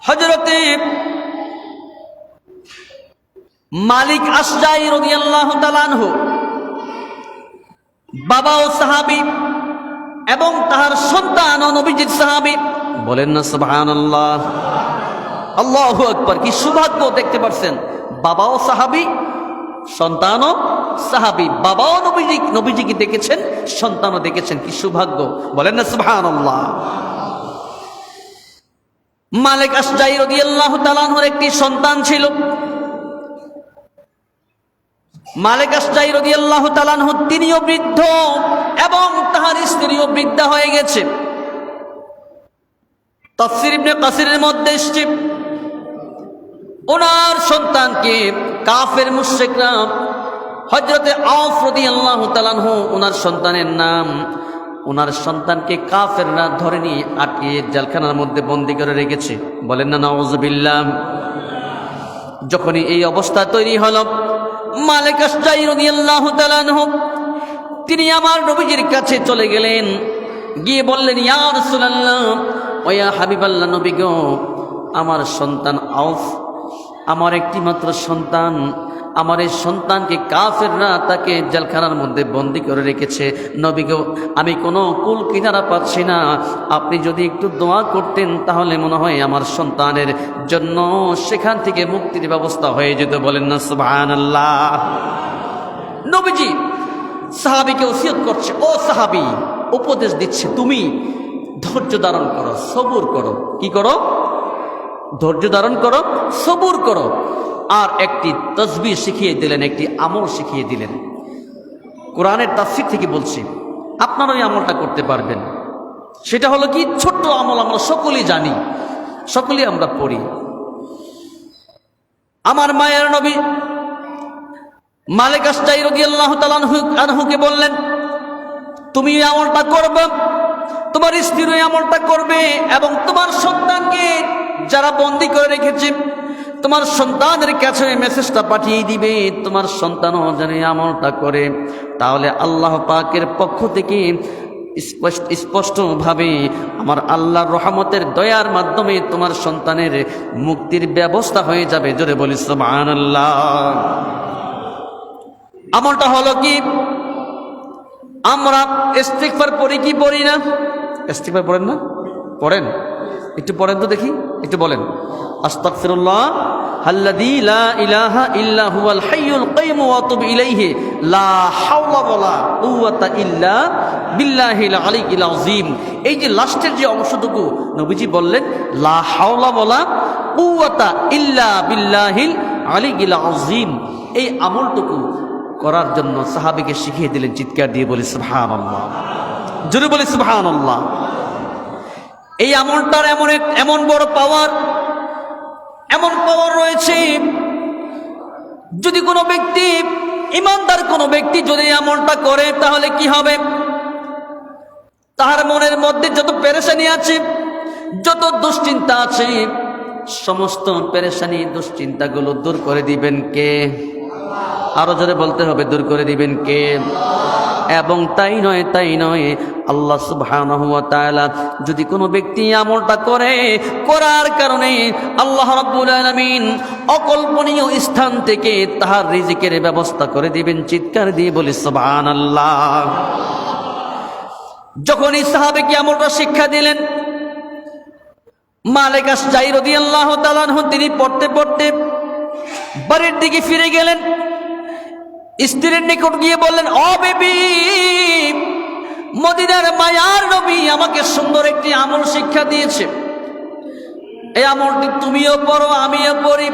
হযরতে মালিক আশজাঈ রাদিয়াল্লাহু তাআলা আনহু বাবাও সাহাবী এবং তার সন্তানও নবীজির সাহাবী। বলেন না সুবহানাল্লাহ, আল্লাহু আকবার। কি সৌভাগ্য! দেখতে পাচ্ছেন, বাবাও সাহাবী, সন্তানও সাহাবী। বাবাও নবীজিকে দেখেছেন, সন্তানও দেখেছেন। কি সৌভাগ্য! বলেন না সুবহানাল্লাহ। মালিক আশজাঈ রাদিয়াল্লাহু তাআলা আনহুর একটি সন্তান ছিল। মালিক আশজাঈ রাদিয়াল্লাহু তাআলা আনহু তিনিও বৃদ্ধ এবং তাহার স্ত্রীও বৃদ্ধা হয়ে গেছে। তাফসীর ইবনে কাসিরের মধ্যে এসেছে, ওনার সন্তানকে কাফের মুশরিকরা হযরতে আওফ রাদিয়াল্লাহু তাআলা আনহু ওনার সন্তানের নাম, ওনার সন্তানকে কাফেররা ধরে নিয়ে আটকে জেলখানার মধ্যে বন্দী করে রেখেছে। বলেন না নাউযুবিল্লাহ। যখনই এই অবস্থা তৈরি হলো, মালিক আশজাঈ রাদিয়াল্লাহু তাআলা আনহু তিনি আমার নবীজির কাছে চলে গেলেন, গিয়ে বললেন, ইয়া রাসূলুল্লাহ, ও ইয়া হাবিবাল্লাহ, নবী গো, আমার সন্তান আওফ, আমার একটি মাত্র সন্তান, আমার এই সন্তানকে কাফেররা তাকে জেলখানার মধ্যে বন্দী করে রেখেছে। নবী গো, আমি কোনো কুল কিনারা পাচ্ছি না, আপনি যদি একটু দোয়া করতেন তাহলে মনে হয় আমার সন্তানের জন্য সেখান থেকে মুক্তির ব্যবস্থা হয়ে যেত। বলেন না সুবহানাল্লাহ। নবীজি সাহাবীকে ওসিয়ত করছে, ও সাহাবী, উপদেশ দিচ্ছে, তুমি ধৈর্য ধারণ করো, সবুর করো। কি করো? ধৈর্য ধারণ করো, সবুর করো। আর একটি তাসবিহ শিখিয়ে দিলেন, একটি আমল শিখিয়ে দিলেন। কোরআনের তাফসীর থেকে বলছি, আপনারা ওই আমলটা করতে পারবেন। সেটা হলো কি? ছোট্ট আমল, আমরা সকলেই জানি, সকলেই আমরা পড়ি। আমার মায়ের নবী মালিক আশজাঈ রাদিয়াল্লাহু তাআলা আনহুকে বললেন, তুমি এই আমলটা করবে, তোমার স্ত্রী এই আমলটা করবে, এবং তোমার সন্তানকে যারা বন্দী করে রেখেছে তোমার সন্তানের কাছে মেসেজটা পাঠিয়ে দিবে, তোমার সন্তানও যেন এই আমলটা করে। তাহলে আল্লাহ পাকের পক্ষ থেকে স্পষ্টভাবে আমার আল্লাহর রহমতের দয়ার মাধ্যমে তোমার সন্তানের মুক্তির ব্যবস্থা হয়ে যাবে। জোরে বলি সুবহানাল্লাহ। আমলটা হলো কি? আমরা ইস্তিগফার পড়ি কি পড়ি না? ইস্তিগফার পড়েন না? পড়েন? একটু পড়েন তো দেখি, একটু বলেন। আস্তাগফিরুল্লাহ আল্লাযী লা ইলাহা ইল্লা হুয়াল হাইয়ুল কাইয়্যুম ওয়া আতুবু ইলাইহি লা হাওলা ওয়ালা কুওয়াতা ইল্লা বিল্লাহিল আলিয়্যিল আযীম। এই যে লাস্টের যে অংশটুকু নবীজি বললেন, লা হাওলা ওয়ালা কুওয়াতা ইল্লা বিল্লাহিল আলিয়্যিল আযীম, এই আমলটুকু করার জন্য সাহাবীকে শিখিয়ে দিলেন। চিৎকার দিয়ে বলি সুবহানাল্লাহ, জোরে বলি সুবহানাল্লাহ। এই আমলটার এমন বড় পাওয়ার, এমন পাওয়ার রয়েছে, যদি কোনো ব্যক্তি, ইমানদার কোনো ব্যক্তি যদি আমলটা করে তাহলে কি হবে? তার মনের মধ্যে যত পেরেশানি আছে, যত দুশ্চিন্তা আছে, সমস্ত পেরেশানি দুশ্চিন্তাগুলো দূর করে দিবেন কে? আরো জোরে বলতে হবে, দূর করে দিবেন কে? এবং তাই নয়, আল্লাহ সুবহানাহু ওয়া তাআলা যদি কোনো ব্যক্তি আমলটা করে, করার কারণে আল্লাহ রাব্বুল আলামিন অকল্পনীয় স্থান থেকে তাহার রিজিকের ব্যবস্থা করে দিবেন। চিৎকার দিয়ে বলি সুবহানাল্লাহ। যখন এই সাহাবীকে আমলটা শিক্ষা দিলেন, মালিক আশজাঈ রাদিয়াল্লাহু তাআলা আনহু তিনি পড়তে পড়তে বাড়ির দিকে ফিরে গেলেন। স্ত্রীর নিকট গিয়ে বললেন, ও বেবি, মদিনার মায়ার নবী আমাকে সুন্দর একটি আমল শিক্ষা দিয়েছে, এই আমলটি তুমিও পড়ো, আমিও পড়ি,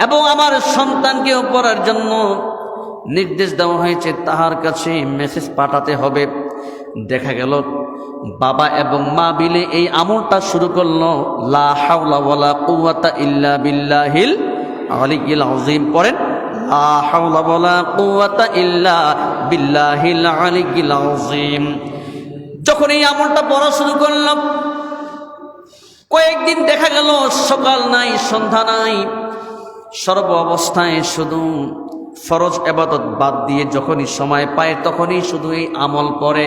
এবং আমার সন্তানকেও পড়ার জন্য নির্দেশ দেওয়া হয়েছে, তাহার কাছে মেসেজ পাঠাতে হবে। দেখা গেল বাবা এবং মা মিলে এই আমলটা শুরু করলো, লা হাওলা ওয়ালা কুওয়াতা ইল্লা বিল্লাহিল আলিয়্যিল আযীম। পড়েন, লা হাওলা ওয়ালা কুওয়াতা ইল্লা বিল্লাহিল আলিয়্যিল আযীম। যখন এই আমলটা পড়া শুরু করলাম, কয়েকদিন দেখা গেল সকাল নাই, সন্ধ্যা নাই, সর্ব অবস্থায় শুধু ফরজ ইবাদত বাদ দিয়ে যখনই সময় পায় তখনই শুধু এই আমল করে।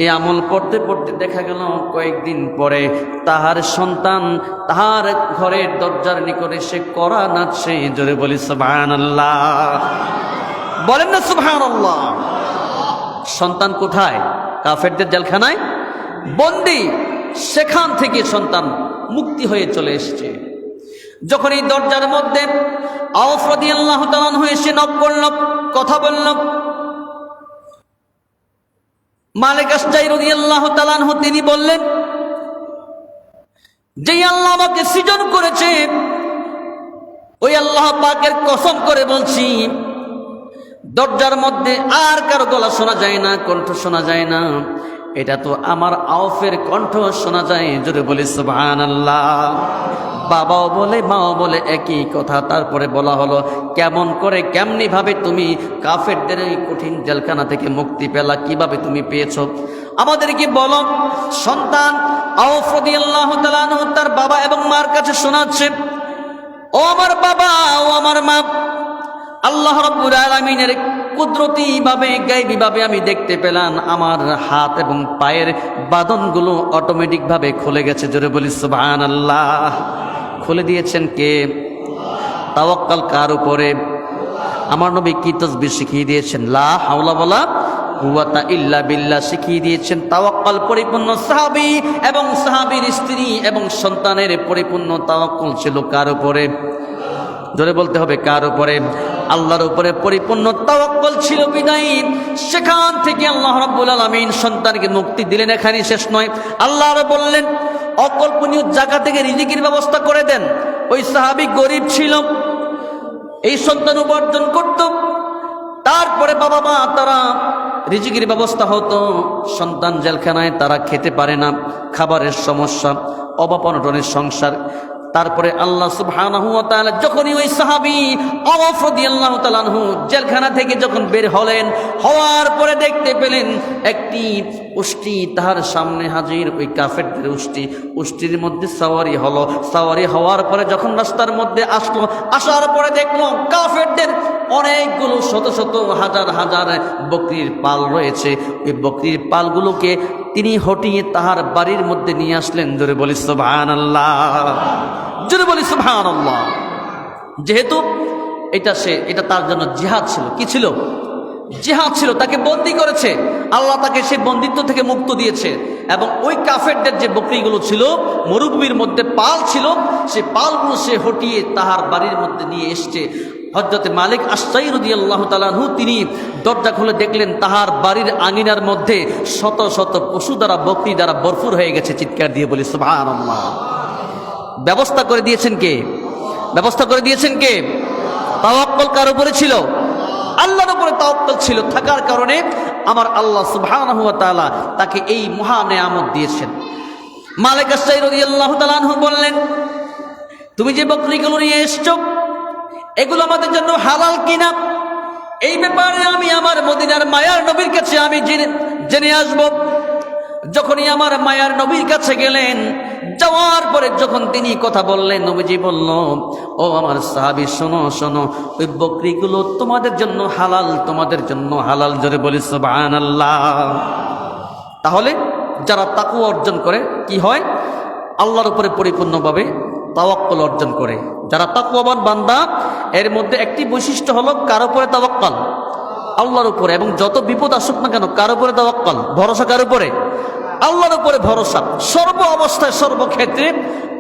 এই আমল পড়তে পড়তে দেখা গেল কয়েকদিন পরে তাহার সন্তান তাহার ঘরের দরজার নিকটে সে করা নাচছে। জোরে বলি সুবহানাল্লাহ, বলেন না সুবহানাল্লাহ। সন্তান কোথায়? কাফেরদের জেলখানায় বন্দী। সেখান থেকে সন্তান মুক্তি হয়ে চলে এসেছে। যখন এই দরজার মধ্যে আওফ রাদিয়াল্লাহু তাআলা আনহু এসে নক করল, কথা বলল, মালিক আশজাই রাদিয়াল্লাহু তাআলা আনহু তিনি বললেন, যে আল্লাহ আমাকে সৃজন করেছে ওই আল্লাহ পাকের কসম করে বলছি, দরজার মধ্যে আর কারো গলা শোনা যায় না, কণ্ঠ শোনা যায় না, এটা তো আমার আওফের কণ্ঠ শোনা যায়। জোরে বলি সুবহানাল্লাহ। বাবাও বলে মাও বলে একই কথা। তারপরে বলা হলো, কেমন করে কেমনি ভাবে তুমি কাফেরদের এই কঠিন জেলখানা থেকে মুক্তি পেলা, কিভাবে তুমি পেয়েছো আমাদেরকে বলো। সন্তান আওফ রাদিয়াল্লাহু তাআলা আনহু তার বাবা এবং মার কাছে শোনাচ্ছে, ও আমার বাবা, ও আমার মা, আল্লাহ রাব্বুল আলামিনের কুদরতি ভাবে গায়বী ভাবে আমি দেখতে পেলাম আমার হাত এবং পায়ের বাঁধনগুলো অটোমেটিক ভাবে খুলে গেছে। জোরে বলি সুবহানাল্লাহ। খুলে দিয়েছেন কে? তাওয়াক্কাল কার উপরে? আমার নবী কি তাসবিহ শিখিয়ে দিয়েছেন, লা হাওলা ওয়ালা কুওয়াতা ইল্লা বিল্লাহ শিখিয়ে দিয়েছেন। তাওয়াক্কাল পরিপূর্ণ সাহাবী এবং সাহাবীর স্ত্রী এবং সন্তানের পরিপূর্ণ তাওয়াক্কুল ছিল কার উপরে? জোরে বলতে হবে, কার উপরে? আল্লাহর উপরে পরিপূর্ণ তাওয়াক্কুল ছিল বিদায়ী সেখান থেকে আল্লাহ রাব্বুল আলামিন সন্তানকে মুক্তি দিলেন। এখানে শেষ নয়, আল্লাহ বললেন অকল্পনীয় জায়গা থেকে রিজিকের ব্যবস্থা করে দেন। ওই সাহাবী গরিব ছিল, এই সন্তান উপার্জন করত, তারপরে বাবা মা তারা রিজিকের ব্যবস্থা হতো, সন্তান জেলখানায় তারা খেতে পারে না, খাবারের সমস্যা, অভাব অনটনের সংসার। তারপরে আল্লাহ সুবহানাহু ওয়া তাআলা যখনই ওই সাহাবী আওফ রাদিয়াল্লাহু তাআলা আনহু জেলখানা থেকে যখন বের হলেন, হওয়ার পরে দেখতে পেলেন একটি উষ্টি তাহার সামনে হাজির, ওই কাফেরদের উষ্টি। উষ্টির মধ্যে সাওয়ারি হলো। সাওয়ারি হওয়ার পরে যখন রাস্তার মধ্যে আসলো, আসার পরে দেখলো কাফেরদের অনেকগুলো শত শত হাজার হাজার বকরির পাল রয়েছে। ওই বকরির পালগুলোকে তিনি হটিয়ে তাহার বাড়ির মধ্যে নিয়ে আসলেন। জোরে বলি সুবহানাল্লাহ, জোরে বলি সুবহানাল্লাহ। যেহেতু এটা তার জন্য জিহাদ ছিল। কি ছিল? জিহাদ ছিল। তাকে বন্দী করেছে, আল্লাহ তাকে সেই বন্দিত্ব থেকে মুক্ত দিয়েছে। এবং ওই কাফেরদের যে বকরিগুলো ছিল, মরুভূমির মধ্যে পাল ছিল, সেই পালগুলো সে হটিয়ে তাহার বাড়ির মধ্যে নিয়ে এসছে। হযরতে মালিক আশজাই রাদিয়াল্লাহু তাআলা আনহু তিনি দরজা খুলে দেখলেন তাহার বাড়ির আঙিনার মধ্যে শত শত পশু দ্বারা, বকরি দ্বারা ভরপুর হয়ে গেছে। চিৎকার দিয়ে বলি সুবহানাল্লাহ। ব্যবস্থা করে দিয়েছেন কে? ব্যবস্থা করে দিয়েছেন কে? তাওয়াক্কুল কার উপরে ছিল? আল্লাহর উপরে তাওয়াক্কুল ছিল থাকার কারণে আমার আল্লাহ সুবহানাহু ওয়া তাআলা তাকে এই মহা নেয়ামত দিয়েছেন। মালিক আশজাই রাদিয়াল্লাহু তাআলা আনহু বললেন, তুমি যে বকরিগুলো নিয়ে এসছো এগুলো আমাদের জন্য হালাল কিনা, এই ব্যাপারে আমি আমার মদিনার মায়ার নবীর কাছে আমি জেনে আসব। যখনই আমার মায়ার নবীর কাছে গেলেন, যাওয়ার পরে যখন তিনি কথা বললেন, নবীজি বলল, ও আমার সাহাবী শোনো শোনো, ওই বকরিগুলো তোমাদের জন্য হালাল, তোমাদের জন্য হালাল। জোরে বলি সুবহানাল্লাহ। তাহলে যারা তাকওয়া অর্জন করে কি হয়? আল্লাহর উপরে পরিপূর্ণভাবে তাওয়াক্কুল অর্জন করে। যারা তাকওয়াবান বান্দা, এর মধ্যে একটি বৈশিষ্ট্য হলো কার উপরে তাওয়াক্কুল? আল্লাহর উপরে। এবং যত বিপদ আসুক না কেন কার উপরে তাওয়াক্কুল? ভরসা কার উপরে? আল্লাহর উপরে ভরসা। সর্ব অবস্থায় সর্বক্ষেত্রে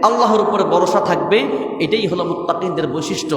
আল্লাহর উপরে ভরসা থাকবে। এটাই হলো মুত্তাকিনদের বৈশিষ্ট্য।